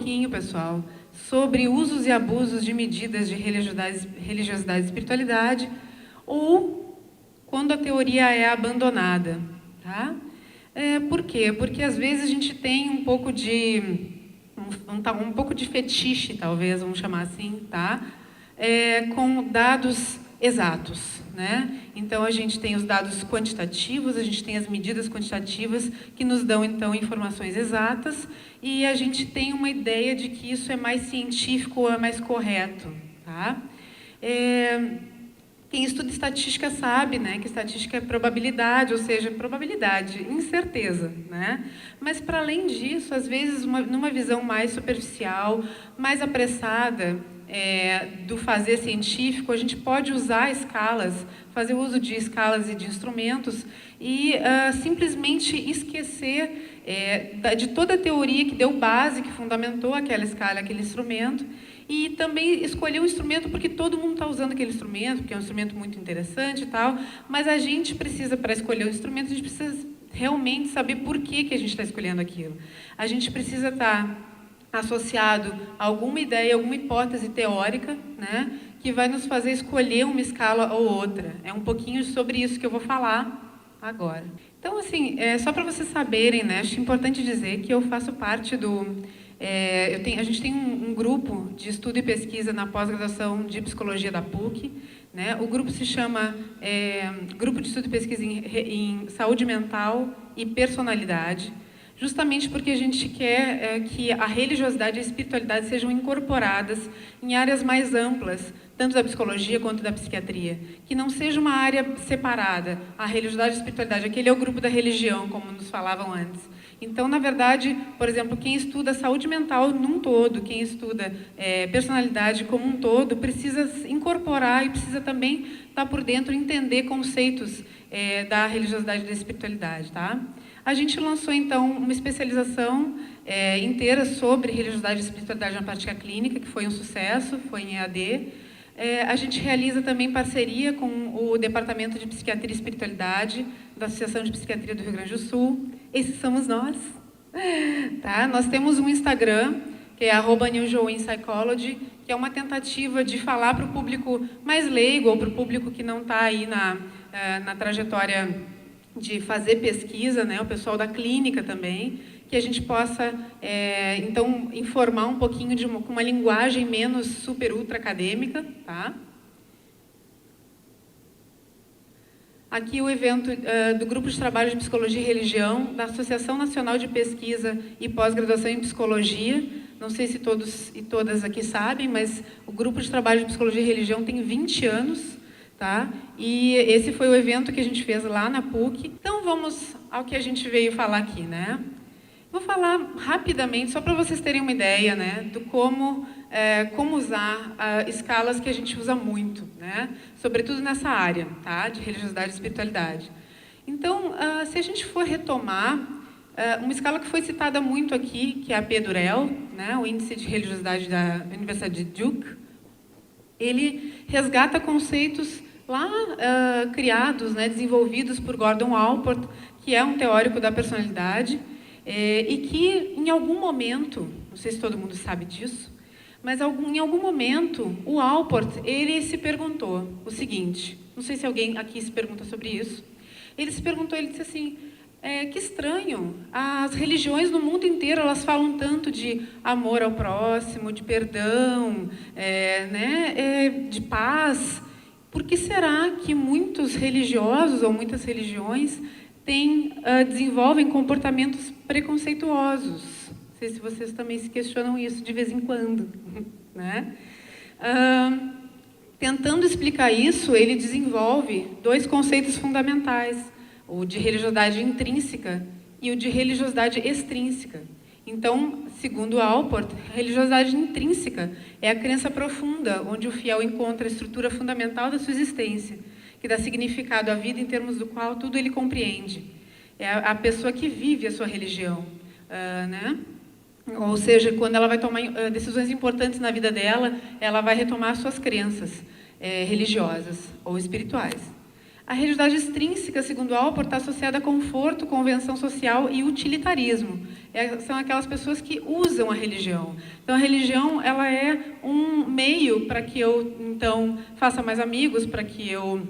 pouquinho, pessoal, sobre usos e abusos de medidas de religiosidade e espiritualidade, ou quando a teoria é abandonada. Tá? Por quê? Porque às vezes a gente tem um pouco de um pouco de fetiche, talvez, vamos chamar assim, tá? Com dados exatos, né? Então, a gente tem os dados quantitativos, a gente tem as medidas quantitativas que nos dão, então, informações exatas, e a gente tem uma ideia de que isso é mais científico ou é mais correto, tá? Quem estuda estatística sabe, né, que estatística é probabilidade, ou seja, probabilidade, incerteza, né? Mas, para além disso, às vezes, numa visão mais superficial, mais apressada do fazer científico, a gente pode usar escalas, fazer uso de escalas e de instrumentos e simplesmente esquecer de toda a teoria que deu base, que fundamentou aquela escala, aquele instrumento, e também escolher um instrumento porque todo mundo está usando aquele instrumento, porque é um instrumento muito interessante e tal, mas a gente precisa, para escolher o instrumento, a gente precisa realmente saber por que a gente está escolhendo aquilo. A gente precisa estar associado a alguma ideia, alguma hipótese teórica, né, que vai nos fazer escolher uma escala ou outra. É um pouquinho sobre isso que eu vou falar agora. Então, assim, só para vocês saberem, né, acho importante dizer que eu faço parte do... a gente tem um grupo de estudo e pesquisa na pós-graduação de psicologia da PUC, né? O grupo se chama Grupo de Estudo e Pesquisa em Saúde Mental e Personalidade, justamente porque a gente quer que a religiosidade e a espiritualidade sejam incorporadas em áreas mais amplas, tanto da psicologia quanto da psiquiatria, que não seja uma área separada, a religiosidade e a espiritualidade, aquele é o grupo da religião, como nos falavam antes. Então, na verdade, por exemplo, quem estuda saúde mental num todo, quem estuda personalidade como um todo, precisa incorporar e precisa também estar por dentro, entender conceitos da religiosidade e da espiritualidade, tá? A gente lançou, então, uma especialização inteira sobre religiosidade e espiritualidade na prática clínica, que foi um sucesso, foi em EAD. A gente realiza também parceria com o Departamento de Psiquiatria e Espiritualidade da Associação de Psiquiatria do Rio Grande do Sul. Esses somos nós. Tá? Nós temos um Instagram, que é @newjoinpsychology, que é uma tentativa de falar para o público mais leigo, ou para o público que não está aí na trajetória de fazer pesquisa, né? O pessoal da clínica também, que a gente possa, então, informar um pouquinho com uma linguagem menos super ultra acadêmica, tá? Aqui o evento do Grupo de Trabalho de Psicologia e Religião, da Associação Nacional de Pesquisa e Pós-Graduação em Psicologia. Não sei se todos e todas aqui sabem, mas o Grupo de Trabalho de Psicologia e Religião tem 20 anos, tá? E esse foi o evento que a gente fez lá na PUC. Então, vamos ao que a gente veio falar aqui, né? Vou falar rapidamente, só para vocês terem uma ideia, né, do como usar escalas que a gente usa muito, né, sobretudo nessa área, tá, de religiosidade e espiritualidade. Então, se a gente for retomar uma escala que foi citada muito aqui, que é a P-Durel, né, o Índice de Religiosidade da Universidade de Duke, ele resgata conceitos lá criados, né, desenvolvidos por Gordon Allport, que é um teórico da personalidade, e que, em algum momento, não sei se todo mundo sabe disso, mas em algum momento, o Allport, ele se perguntou o seguinte, não sei se alguém aqui se pergunta sobre isso, ele disse assim, que estranho, as religiões no mundo inteiro, elas falam tanto de amor ao próximo, de perdão, de paz, por que será que muitos religiosos ou muitas religiões desenvolvem comportamentos preconceituosos? Não sei se vocês também se questionam isso de vez em quando, né? Tentando explicar isso, ele desenvolve dois conceitos fundamentais, o de religiosidade intrínseca e o de religiosidade extrínseca. Então, segundo Allport, a religiosidade intrínseca é a crença profunda, onde o fiel encontra a estrutura fundamental da sua existência, que dá significado à vida em termos do qual tudo ele compreende. É a pessoa que vive a sua religião, né? Ou seja, quando ela vai tomar decisões importantes na vida dela, ela vai retomar suas crenças religiosas ou espirituais. A religiosidade extrínseca, segundo Alport, está associada a conforto, convenção social e utilitarismo. São aquelas pessoas que usam a religião. Então, a religião ela é um meio para que eu, então, faça mais amigos, para que eu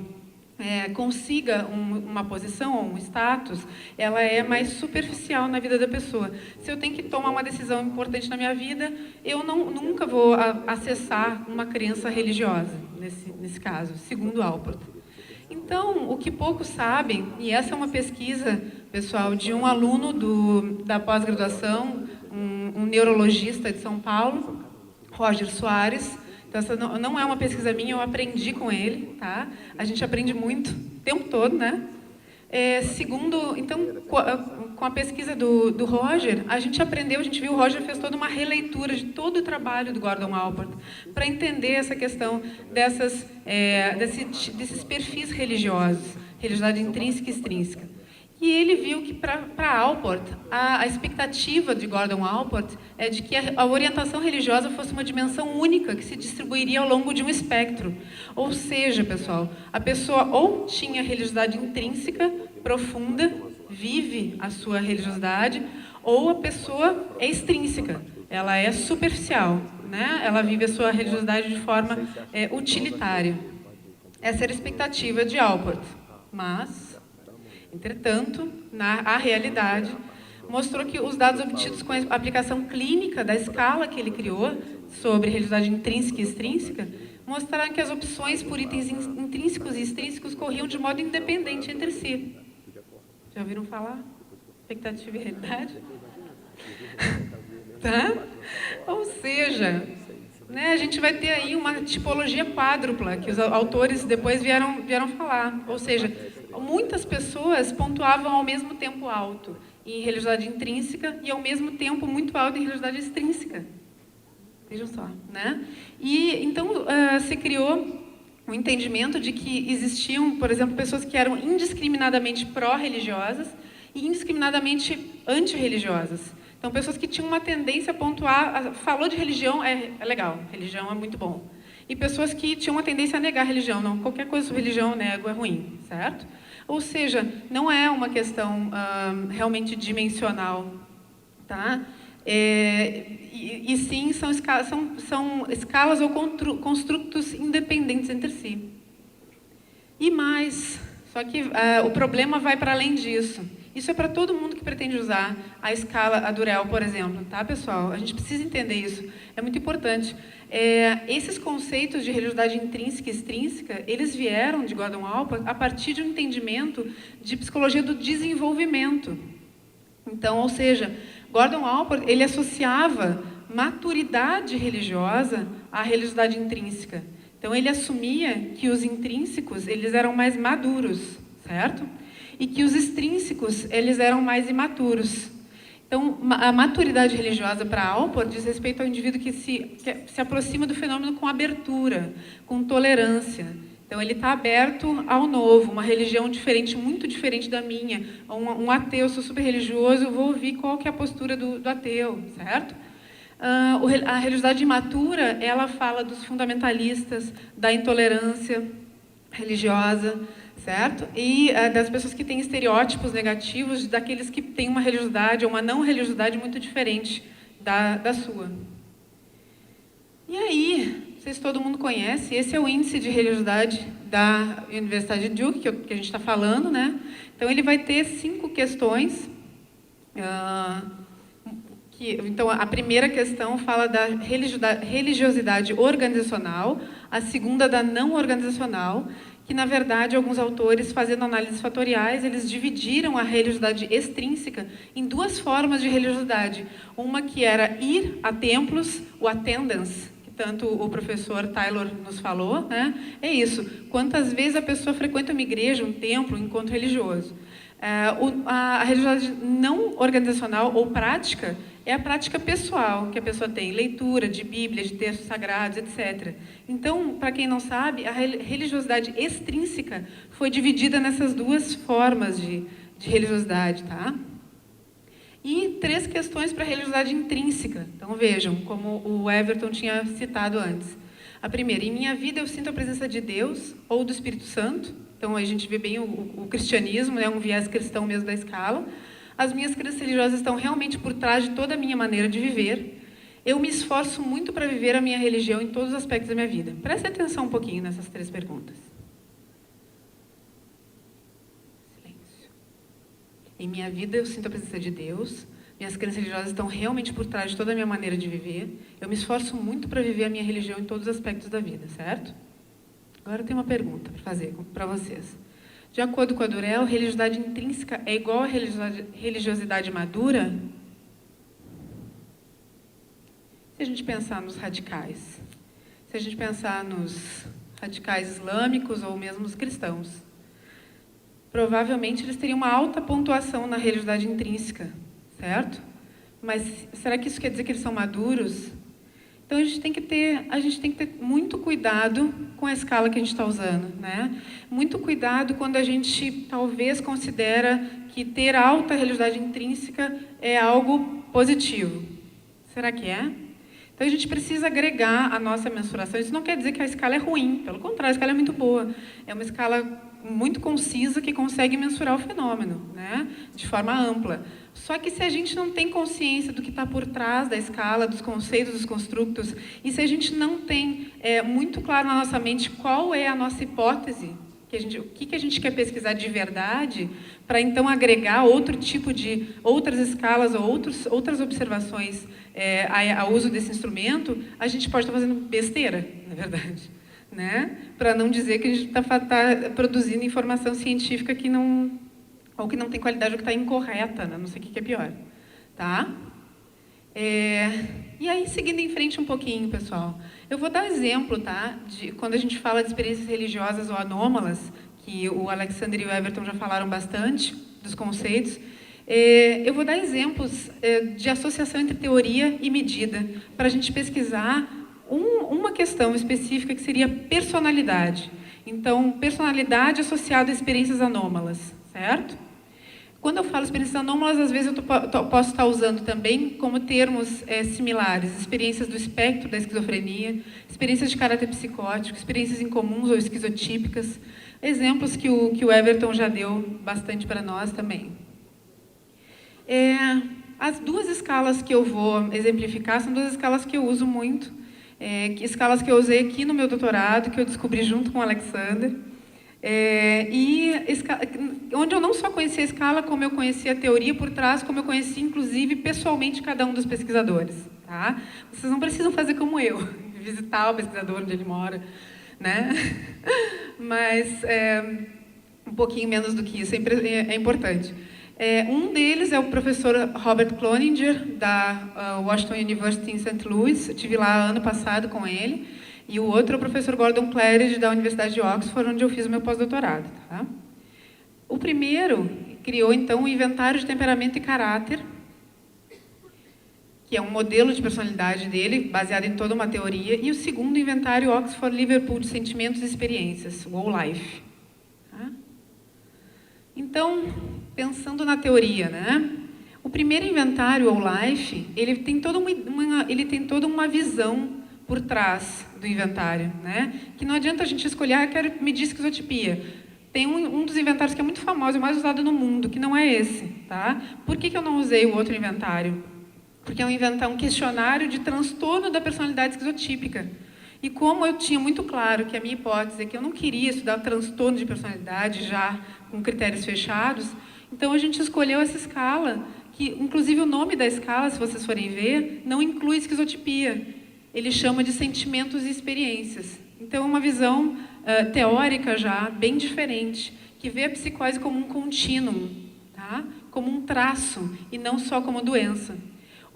consiga uma posição ou um status. Ela é mais superficial na vida da pessoa. Se eu tenho que tomar uma decisão importante na minha vida, eu nunca vou acessar uma crença religiosa, nesse caso, segundo Alport. Então, o que poucos sabem, e essa é uma pesquisa, pessoal, de um aluno da pós-graduação, um neurologista de São Paulo, Roger Soares. Então, essa não é uma pesquisa minha, eu aprendi com ele, tá? A gente aprende muito, o tempo todo, né? Então, com a pesquisa do Roger, a gente viu o Roger fez toda uma releitura de todo o trabalho do Gordon Alport para entender essa questão desses perfis religiosos, religiosidade intrínseca e extrínseca. E ele viu que, para Alport, a expectativa de Gordon Alport é de que a orientação religiosa fosse uma dimensão única, que se distribuiria ao longo de um espectro. Ou seja, pessoal, a pessoa ou tinha religiosidade intrínseca, profunda, vive a sua religiosidade, ou a pessoa é extrínseca, ela é superficial, né? Ela vive a sua religiosidade de forma utilitária. Essa era a expectativa de Alport. Mas, entretanto, a realidade mostrou que os dados obtidos com a aplicação clínica da escala que ele criou sobre religiosidade intrínseca e extrínseca mostraram que as opções por itens intrínsecos e extrínsecos corriam de modo independente entre si. Já ouviram falar? Expectativa e realidade? Tá? Ou seja, né, a gente vai ter aí uma tipologia quádrupla, que os autores depois vieram falar. Ou seja, muitas pessoas pontuavam ao mesmo tempo alto em religiosidade intrínseca e ao mesmo tempo muito alto em religiosidade extrínseca. Vejam só, né? E então se criou um entendimento de que existiam, por exemplo, pessoas que eram indiscriminadamente pró-religiosas e indiscriminadamente antirreligiosas. Então, pessoas que tinham uma tendência a pontuar, falou de religião, é legal, religião é muito bom. E pessoas que tinham uma tendência a negar a religião, não, qualquer coisa sobre religião eu nego, é ruim, certo? Ou seja, não é uma questão realmente dimensional, tá? E sim, são escalas ou construtos independentes entre si. E mais, só que o problema vai para além disso. Isso é para todo mundo que pretende usar a escala Adurel, por exemplo, tá, pessoal? A gente precisa entender isso, é muito importante. Esses conceitos de religiosidade intrínseca e extrínseca, eles vieram de Gordon Alport a partir de um entendimento de psicologia do desenvolvimento. Então, ou seja, Gordon Alport, ele associava maturidade religiosa à religiosidade intrínseca. Então, ele assumia que os intrínsecos, eles eram mais maduros, certo? E que os extrínsecos, eles eram mais imaturos. Então, a maturidade religiosa para Alport diz respeito ao indivíduo que se aproxima do fenômeno com abertura, com tolerância. Então, ele está aberto ao novo, uma religião diferente, muito diferente da minha. Um ateu, eu sou super religioso, eu vou ouvir qual que é a postura do ateu, certo? A religiosidade imatura, ela fala dos fundamentalistas, da intolerância religiosa, certo? E das pessoas que têm estereótipos negativos, daqueles que têm uma religiosidade ou uma não religiosidade muito diferente da sua. E aí, não sei se todo mundo conhece, esse é o índice de religiosidade da Universidade de Duke, que a gente está falando, né? Então, ele vai ter 5 questões. Então, a primeira questão fala da religiosidade organizacional, a segunda da não organizacional, que, na verdade, alguns autores, fazendo análises fatoriais, eles dividiram a religiosidade extrínseca em 2 formas de religiosidade. Uma que era ir a templos, o attendance, que tanto o professor Taylor nos falou, né? É isso. Quantas vezes a pessoa frequenta uma igreja, um templo, um encontro religioso. A religiosidade não organizacional ou prática é a prática pessoal que a pessoa tem, leitura de Bíblia, de textos sagrados, etc. Então, para quem não sabe, a religiosidade extrínseca foi dividida nessas 2 formas de religiosidade, tá? E 3 questões para a religiosidade intrínseca. Então, vejam, como o Everton tinha citado antes. A primeira, em minha vida eu sinto a presença de Deus ou do Espírito Santo. Então, a gente vê bem o cristianismo, né, um viés cristão mesmo da escala. As minhas crenças religiosas estão realmente por trás de toda a minha maneira de viver. Eu me esforço muito para viver a minha religião em todos os aspectos da minha vida. Preste atenção um pouquinho nessas 3 perguntas. Silêncio. Em minha vida eu sinto a presença de Deus. Minhas crenças religiosas estão realmente por trás de toda a minha maneira de viver. Eu me esforço muito para viver a minha religião em todos os aspectos da vida, certo? Agora eu tenho uma pergunta para fazer para vocês. De acordo com a Durrell, religiosidade intrínseca é igual a religiosidade madura? Se a gente pensar nos radicais, se a gente pensar nos radicais islâmicos ou mesmo os cristãos, provavelmente eles teriam uma alta pontuação na religiosidade intrínseca, certo? Mas será que isso quer dizer que eles são maduros? Então a gente tem que ter muito cuidado com a escala que a gente está usando, né? Muito cuidado quando a gente talvez considera que ter alta religiosidade intrínseca é algo positivo. Será que é? Então a gente precisa agregar a nossa mensuração. Isso não quer dizer que a escala é ruim, pelo contrário, a escala é muito boa. É uma escala muito concisa que consegue mensurar o fenômeno, né? De forma ampla. Só que se a gente não tem consciência do que está por trás da escala, dos conceitos, dos construtos, e se a gente não tem muito claro na nossa mente qual é a nossa hipótese, o que a gente quer pesquisar de verdade, para então agregar outras escalas ou outras observações ao uso desse instrumento, a gente pode estar fazendo besteira, na verdade. Né? Para não dizer que a gente está produzindo informação científica que não tem qualidade ou que está incorreta, né? Não sei o que é pior. Tá? E aí, seguindo em frente um pouquinho, pessoal, eu vou dar exemplo, tá? De quando a gente fala de experiências religiosas ou anômalas, que o Alexander e o Everton já falaram bastante dos conceitos, eu vou dar exemplos de associação entre teoria e medida, para a gente pesquisar uma questão específica que seria personalidade. Então, personalidade associada a experiências anômalas, certo? Quando eu falo experiências anômalas, às vezes eu posso estar usando também como termos similares, experiências do espectro da esquizofrenia, experiências de caráter psicótico, experiências incomuns ou esquizotípicas, exemplos que o Everton já deu bastante para nós também. As 2 escalas que eu vou exemplificar são 2 escalas que eu uso muito, escalas que eu usei aqui no meu doutorado, que eu descobri junto com o Alexander, onde eu não só conhecia a escala, como eu conhecia a teoria por trás, como eu conheci, inclusive, pessoalmente cada um dos pesquisadores. Tá? Vocês não precisam fazer como eu, visitar o pesquisador onde ele mora, né? Mas um pouquinho menos do que isso é importante. Um deles é o professor Robert Cloninger, da Washington University em St. Louis. Eu estive lá ano passado com ele. E o outro é o professor Gordon Claridge, da Universidade de Oxford, onde eu fiz o meu pós-doutorado. Tá? O primeiro criou, então, o Inventário de Temperamento e Caráter, que é um modelo de personalidade dele, baseado em toda uma teoria. E o segundo, o Inventário Oxford-Liverpool de Sentimentos e Experiências, o All-Life. Tá? Então, pensando na teoria, né? O primeiro inventário, o All-Life, ele tem toda uma visão por trás do inventário, né? Que não adianta a gente escolher, quero medir esquizotipia. Tem um dos inventários que é muito famoso, é o mais usado no mundo, que não é esse, tá? Por que eu não usei o outro inventário? Porque é um questionário de transtorno da personalidade esquizotípica. E como eu tinha muito claro que a minha hipótese é que eu não queria estudar transtorno de personalidade já com critérios fechados, então a gente escolheu essa escala, que inclusive o nome da escala, se vocês forem ver, não inclui esquizotipia. Ele chama de sentimentos e experiências. Então é uma visão teórica já bem diferente, que vê a psicose como um contínuo, tá? Como um traço e não só como doença.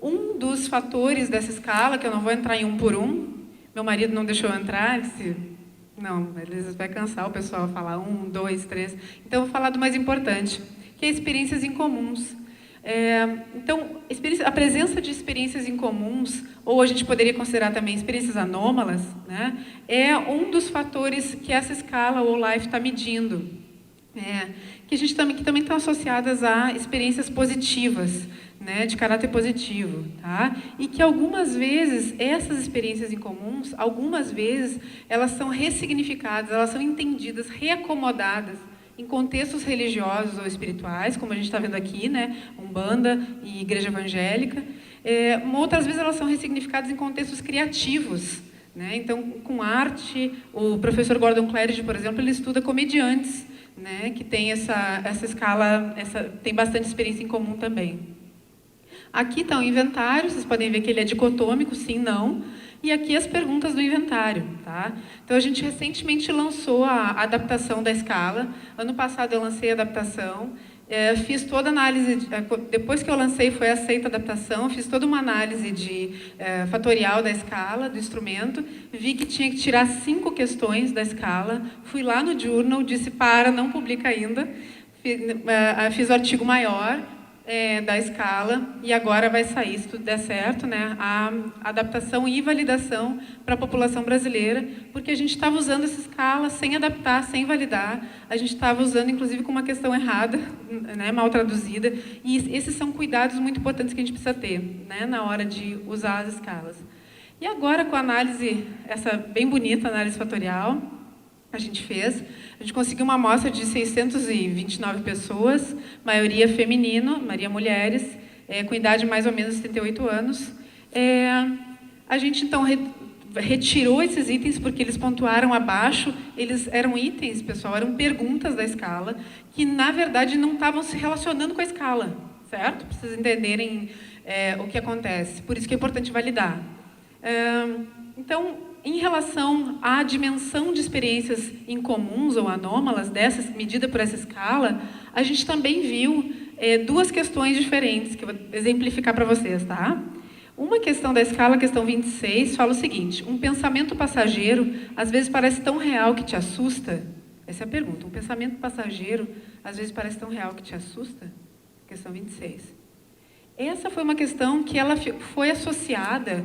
Um dos fatores dessa escala, que eu não vou entrar em um por um, meu marido não deixou eu entrar, não, eles vai cansar o pessoal falar 1, 2, 3. Então, eu vou falar do mais importante, que é experiências incomuns. Então, a presença de experiências incomuns, ou a gente poderia considerar também experiências anômalas, né, é um dos fatores que essa escala, ou Life, está medindo. Que também estão associadas a experiências positivas, né, de caráter positivo, tá? E que algumas vezes essas experiências incomuns, algumas vezes elas são ressignificadas, elas são entendidas, reacomodadas em contextos religiosos ou espirituais, como a gente está vendo aqui, né, Umbanda e Igreja Evangélica. Outras vezes elas são ressignificadas em contextos criativos, né? Então, com arte, o professor Gordon Claridge, por exemplo, ele estuda comediantes, né, que tem essa escala, tem bastante experiência em comum também. Aqui está o inventário, vocês podem ver que ele é dicotômico, sim, não. E aqui as perguntas do inventário, tá? Então, a gente recentemente lançou a adaptação da escala. Ano passado eu lancei a adaptação. Fiz toda a análise, depois que eu lancei foi aceita a adaptação, fiz toda uma análise fatorial da escala, do instrumento, vi que tinha que tirar 5 questões da escala, fui lá no journal, disse não publica ainda, fiz o artigo maior da escala e agora vai sair, se tudo der certo, né, a adaptação e validação para a população brasileira, porque a gente estava usando essa escala sem adaptar, sem validar, a gente estava usando inclusive com uma questão errada, né, mal traduzida, e esses são cuidados muito importantes que a gente precisa ter, né, na hora de usar as escalas. E agora com a análise, essa bem bonita análise fatorial, a gente conseguiu uma amostra de 629 pessoas, maioria feminino, maioria mulheres, com idade mais ou menos 78 anos. A gente, então, retirou esses itens porque eles pontuaram abaixo, eles eram itens, pessoal, eram perguntas da escala, que, na verdade, não estavam se relacionando com a escala, certo? Para vocês entenderem o que acontece. Por isso que é importante validar. Então, em relação à dimensão de experiências incomuns ou anômalas, medida por essa escala, a gente também viu 2 questões diferentes, que eu vou exemplificar para vocês, tá? Uma questão da escala, a questão 26, fala o seguinte: um pensamento passageiro, às vezes, parece tão real que te assusta? Essa é a pergunta. Um pensamento passageiro, às vezes, parece tão real que te assusta? Questão 26. Essa foi uma questão que ela foi associada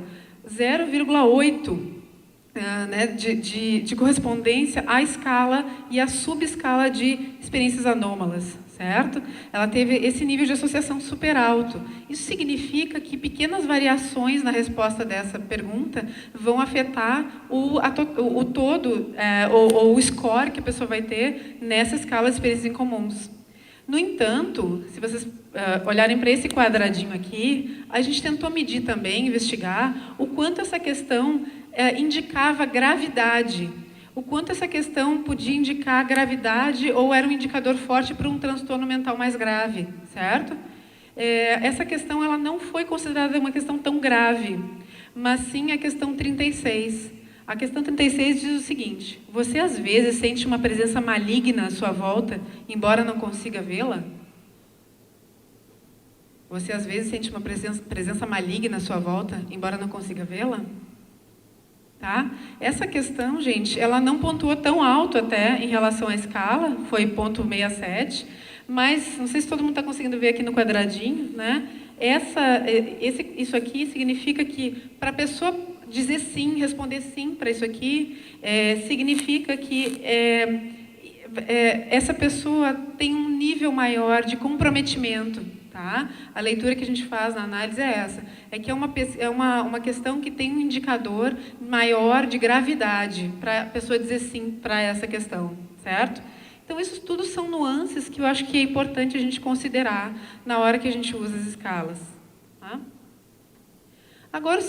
0,8 né, de correspondência à escala e à subescala de experiências anômalas, certo? Ela teve esse nível de associação super alto. Isso significa que pequenas variações na resposta dessa pergunta vão afetar o todo, ou o score que a pessoa vai ter nessa escala de experiências incomuns. No entanto, se vocês olharem para esse quadradinho aqui, a gente tentou medir também, investigar, o quanto essa questão indicava gravidade, o quanto essa questão podia indicar gravidade ou era um indicador forte para um transtorno mental mais grave, certo? Essa questão ela não foi considerada uma questão tão grave, mas sim a questão 36. A questão 36 diz o seguinte: você às vezes sente uma presença maligna à sua volta, embora não consiga vê-la? Você às vezes sente uma presença maligna à sua volta, embora não consiga vê-la? Tá? Essa questão, gente, ela não pontuou tão alto até em relação à escala, foi ponto 67, mas não sei se todo mundo está conseguindo ver aqui no quadradinho, né? Isso aqui significa que para a pessoa dizer sim, responder sim para isso aqui, significa que essa pessoa tem um nível maior de comprometimento. Tá? A leitura que a gente faz na análise é essa, que é uma questão que tem um indicador maior de gravidade para a pessoa dizer sim para essa questão, certo? Então, isso tudo são nuances que eu acho que é importante a gente considerar na hora que a gente usa as escalas. Tá? Agora, o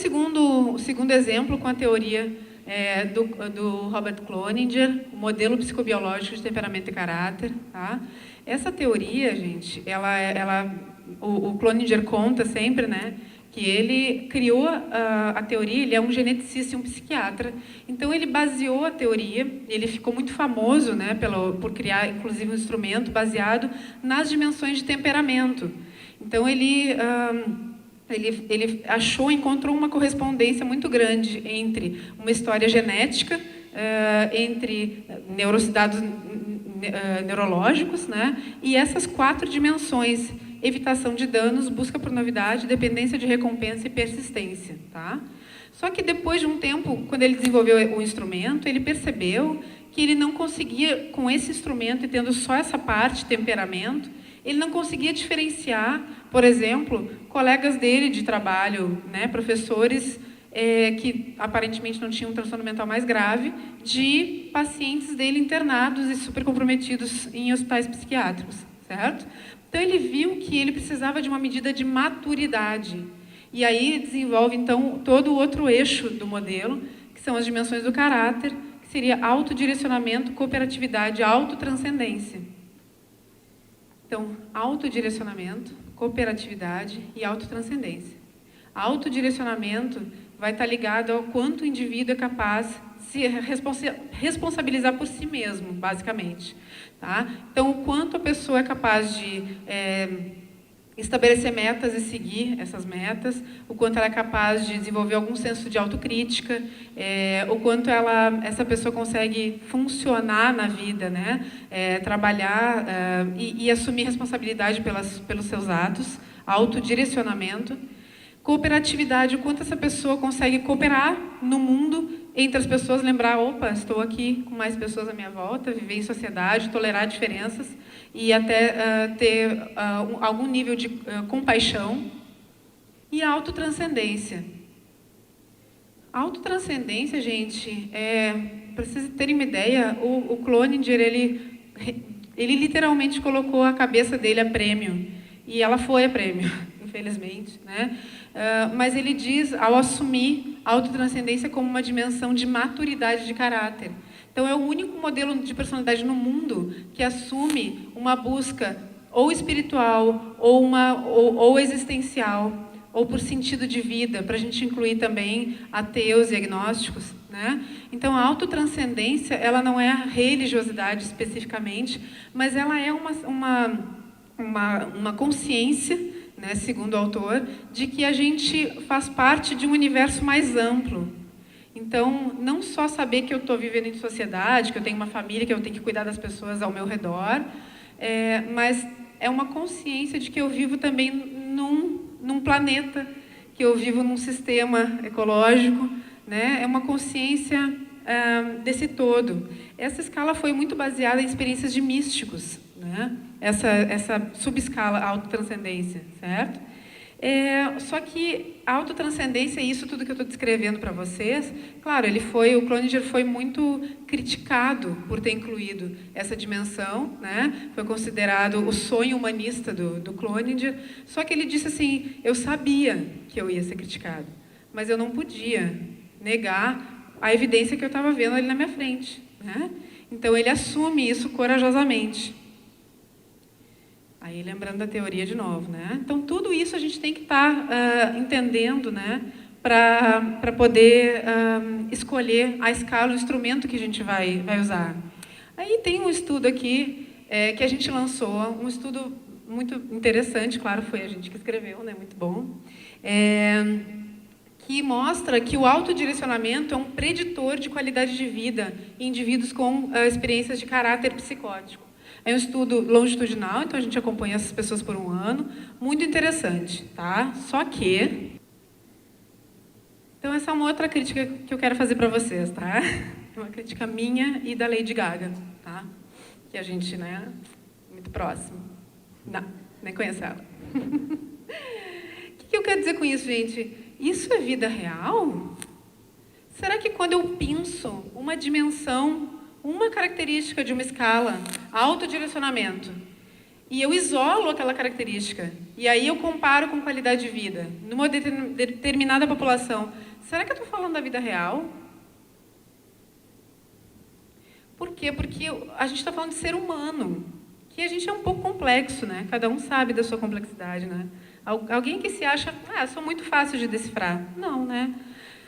segundo exemplo com a teoria do Robert Cloninger, o modelo psicobiológico de temperamento e caráter. Tá? Essa teoria, gente, o Cloninger conta sempre, né, que ele criou a teoria, ele é um geneticista e um psiquiatra, então ele baseou a teoria, ele ficou muito famoso, né, por criar, inclusive, um instrumento baseado nas dimensões de temperamento. Então, ele encontrou uma correspondência muito grande entre uma história genética, entre dados neurológicos, né, e essas 4 dimensões: evitação de danos, busca por novidade, dependência de recompensa e persistência. Tá? Só que depois de um tempo, quando ele desenvolveu o instrumento, ele percebeu que ele não conseguia, com esse instrumento e tendo só essa parte, temperamento, ele não conseguia diferenciar, por exemplo, colegas dele de trabalho, né, professores que aparentemente não tinham um transtorno mental mais grave, de pacientes dele internados e super comprometidos em hospitais psiquiátricos, certo? Então ele viu que ele precisava de uma medida de maturidade. E aí desenvolve, então, todo o outro eixo do modelo, que são as dimensões do caráter, que seria autodirecionamento, cooperatividade, autotranscendência. Então, autodirecionamento, cooperatividade e autotranscendência. Autodirecionamento vai estar ligado ao quanto o indivíduo é capaz de se responsabilizar por si mesmo, basicamente. Tá? Então, o quanto a pessoa é capaz de estabelecer metas e seguir essas metas, o quanto ela é capaz de desenvolver algum senso de autocrítica, o quanto essa pessoa consegue funcionar na vida, né? Trabalhar e assumir responsabilidade pelos seus atos, autodirecionamento. Cooperatividade, o quanto essa pessoa consegue cooperar no mundo, entre as pessoas, lembrar, opa, estou aqui com mais pessoas à minha volta, viver em sociedade, tolerar diferenças e até ter algum nível de compaixão. E a autotranscendência. A autotranscendência, gente, para vocês terem uma ideia, o Cloninger, ele literalmente colocou a cabeça dele a prêmio. E ela foi a prêmio, infelizmente, né? Mas ele diz, ao assumir a autotranscendência como uma dimensão de maturidade de caráter. Então, é o único modelo de personalidade no mundo que assume uma busca ou espiritual, ou existencial, ou por sentido de vida, para a gente incluir também ateus e agnósticos, né? Então, a autotranscendência, ela não é a religiosidade especificamente, mas ela é uma consciência, né, segundo o autor, de que a gente faz parte de um universo mais amplo. Então, não só saber que eu estou vivendo em sociedade, que eu tenho uma família, que eu tenho que cuidar das pessoas ao meu redor, mas é uma consciência de que eu vivo também num planeta, que eu vivo num sistema ecológico, né? É uma consciência desse todo. Essa escala foi muito baseada em experiências de místicos, né? Essa subescala, a autotranscendência, certo? Só que a autotranscendência, isso tudo que eu estou descrevendo para vocês, claro, o Cloninger foi muito criticado por ter incluído essa dimensão, né? Foi considerado o sonho humanista do Cloninger, só que ele disse assim, eu sabia que eu ia ser criticado, mas eu não podia negar a evidência que eu estava vendo ali na minha frente, né? Então, ele assume isso corajosamente. Aí, lembrando da teoria de novo, né? Então, tudo isso a gente tem que estar entendendo, né? Para poder escolher a escala, o instrumento que a gente vai usar. Aí tem um estudo aqui que a gente lançou, um estudo muito interessante, claro, foi a gente que escreveu, né? Muito bom. Que mostra que o autodirecionamento é um preditor de qualidade de vida em indivíduos com experiências de caráter psicótico. É um estudo longitudinal, então a gente acompanha essas pessoas por um ano. Muito interessante, tá? Só que... Então, essa é uma outra crítica que eu quero fazer para vocês, tá? É uma crítica minha e da Lady Gaga, tá? Que a gente, né, muito próximo. Não, nem conhece ela. O que eu quero dizer com isso, gente? Isso é vida real? Será que quando eu penso uma dimensão, uma característica de uma escala, autodirecionamento, e eu isolo aquela característica, e aí eu comparo com qualidade de vida, numa determinada população, será que eu estou falando da vida real? Por quê? Porque a gente está falando de ser humano, que a gente é um pouco complexo, né? Cada um sabe da sua complexidade, né? Alguém que se acha, sou muito fácil de decifrar. Não, né?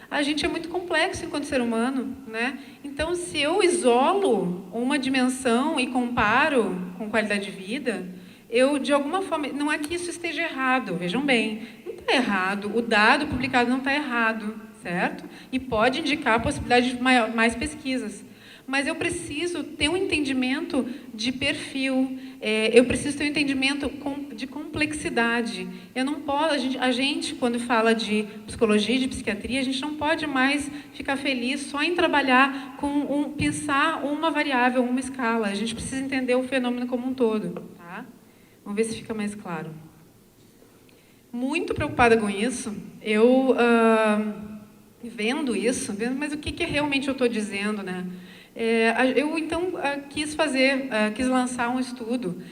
A gente é muito complexo enquanto ser humano, né? Então, se eu isolo uma dimensão e comparo com qualidade de vida, eu, de alguma forma... Não é que isso esteja errado, vejam bem. Não está errado. O dado publicado não está errado, certo? E pode indicar a possibilidade de mais pesquisas. Mas eu preciso ter um entendimento de perfil, eu preciso ter um entendimento de complexidade. Eu não posso, a gente, quando fala de psicologia e de psiquiatria, a gente não pode mais ficar feliz só em trabalhar pensar uma variável, uma escala. A gente precisa entender o fenômeno como um todo. Tá? Vamos ver se fica mais claro. Muito preocupada com isso, eu vendo isso, mas o que realmente eu estou dizendo, né? Eu, então, quis lançar um estudo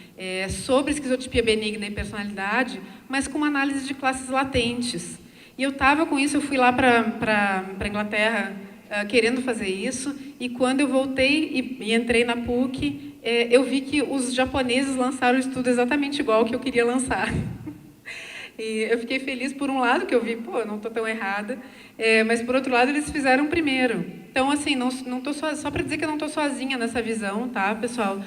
sobre esquizotipia benigna e personalidade, mas com uma análise de classes latentes. E eu estava com isso, eu fui lá para a Inglaterra querendo fazer isso, e quando eu voltei e entrei na PUC, eu vi que os japoneses lançaram um estudo exatamente igual que eu queria lançar. E eu fiquei feliz por um lado, que eu vi, pô, não estou tão errada, mas por outro lado eles fizeram primeiro. Então, assim, não tô só para dizer que eu não estou sozinha nessa visão, tá, pessoal?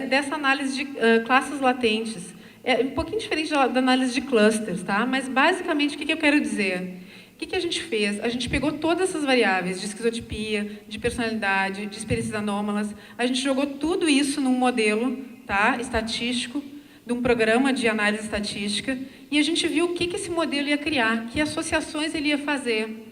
Dessa análise de classes latentes. É um pouquinho diferente da análise de clusters, tá? Mas basicamente o que eu quero dizer? O que a gente fez? A gente pegou todas essas variáveis de esquizotipia, de personalidade, de experiências anômalas, a gente jogou tudo isso num modelo, tá, estatístico, de um programa de análise estatística, e a gente viu o que esse modelo ia criar, que associações ele ia fazer.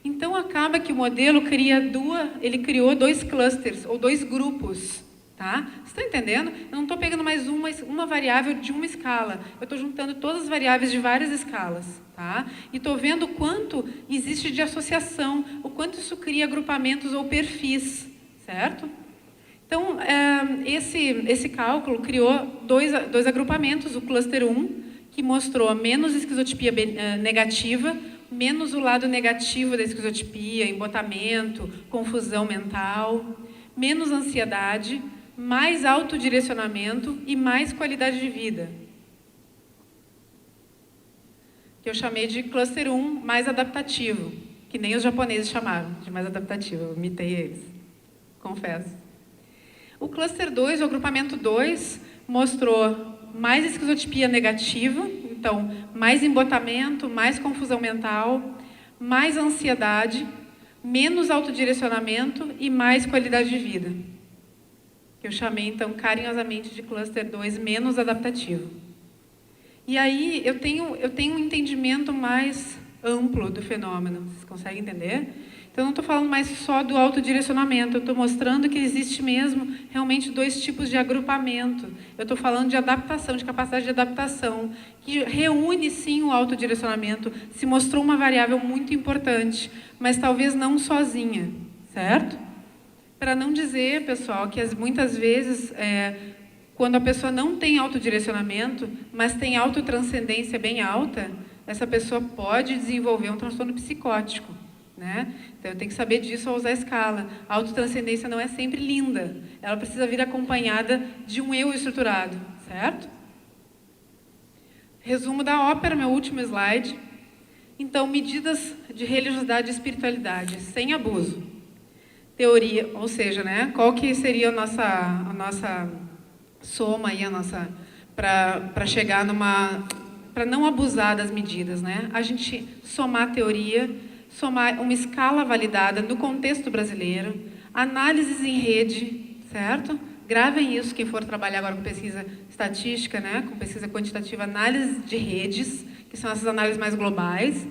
Então, acaba que o modelo criou 2 clusters, ou 2 grupos. Tá? Vocês estão entendendo? Eu não estou pegando mais uma variável de uma escala, eu estou juntando todas as variáveis de várias escalas. Tá? E estou vendo o quanto existe de associação, o quanto isso cria agrupamentos ou perfis. Certo? Então, esse cálculo criou dois agrupamentos, o cluster 1, que mostrou menos esquizotipia negativa, menos o lado negativo da esquizotipia, embotamento, confusão mental, menos ansiedade, mais autodirecionamento e mais qualidade de vida. Que eu chamei de cluster 1 mais adaptativo, que nem os japoneses chamaram de mais adaptativo, eu imitei eles, confesso. O cluster 2, o agrupamento 2, mostrou mais esquizotipia negativa, então, mais embotamento, mais confusão mental, mais ansiedade, menos autodirecionamento e mais qualidade de vida. Que eu chamei, então, carinhosamente de cluster 2 menos adaptativo. E aí, eu tenho um entendimento mais amplo do fenômeno. Vocês conseguem entender? Então, eu não estou falando mais só do autodirecionamento, eu estou mostrando que existe mesmo realmente 2 tipos de agrupamento. Eu estou falando de adaptação, de capacidade de adaptação, que reúne sim o autodirecionamento, se mostrou uma variável muito importante, mas talvez não sozinha, certo? Para não dizer, pessoal, que muitas vezes, quando a pessoa não tem autodirecionamento, mas tem autotranscendência bem alta, essa pessoa pode desenvolver um transtorno psicótico. Né? Então, eu tenho que saber disso ao usar a escala. A autotranscendência não é sempre linda. Ela precisa vir acompanhada de um eu estruturado, certo? Resumo da ópera, meu último slide. Então, medidas de religiosidade e espiritualidade, sem abuso. Teoria, ou seja, né, qual que seria a nossa soma aí, para chegar para não abusar das medidas, né? A gente somar teoria, somar uma escala validada no contexto brasileiro, análises em rede, certo? Gravem isso, quem for trabalhar agora com pesquisa estatística, né? Com pesquisa quantitativa, análise de redes, que são essas análises mais globais,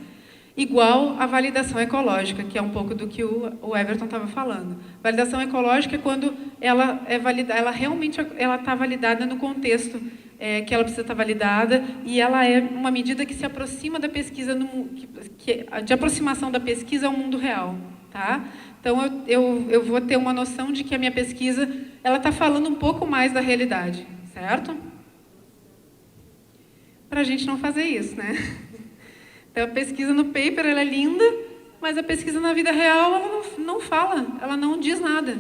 igual a validação ecológica, que é um pouco do que o Everton estava falando. Validação ecológica é quando ela é validada, ela realmente está validada no contexto que ela precisa estar validada, e ela é uma medida que se aproxima da pesquisa, de aproximação da pesquisa ao mundo real. Tá? Então, eu vou ter uma noção de que a minha pesquisa ela está falando um pouco mais da realidade, certo? Para a gente não fazer isso, né? Então, a pesquisa no paper ela é linda, mas a pesquisa na vida real ela não fala, ela não diz nada.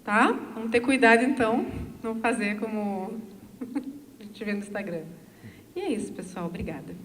Tá? Vamos ter cuidado, então, não fazer como a gente vê no Instagram. E é isso, pessoal. Obrigada.